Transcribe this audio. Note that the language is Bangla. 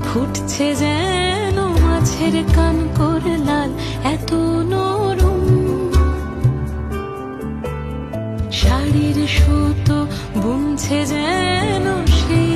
ফুটছে যেন মাছের কান করে লাল, এত নরম শাড়ির সুতো বুনছে যেন সেই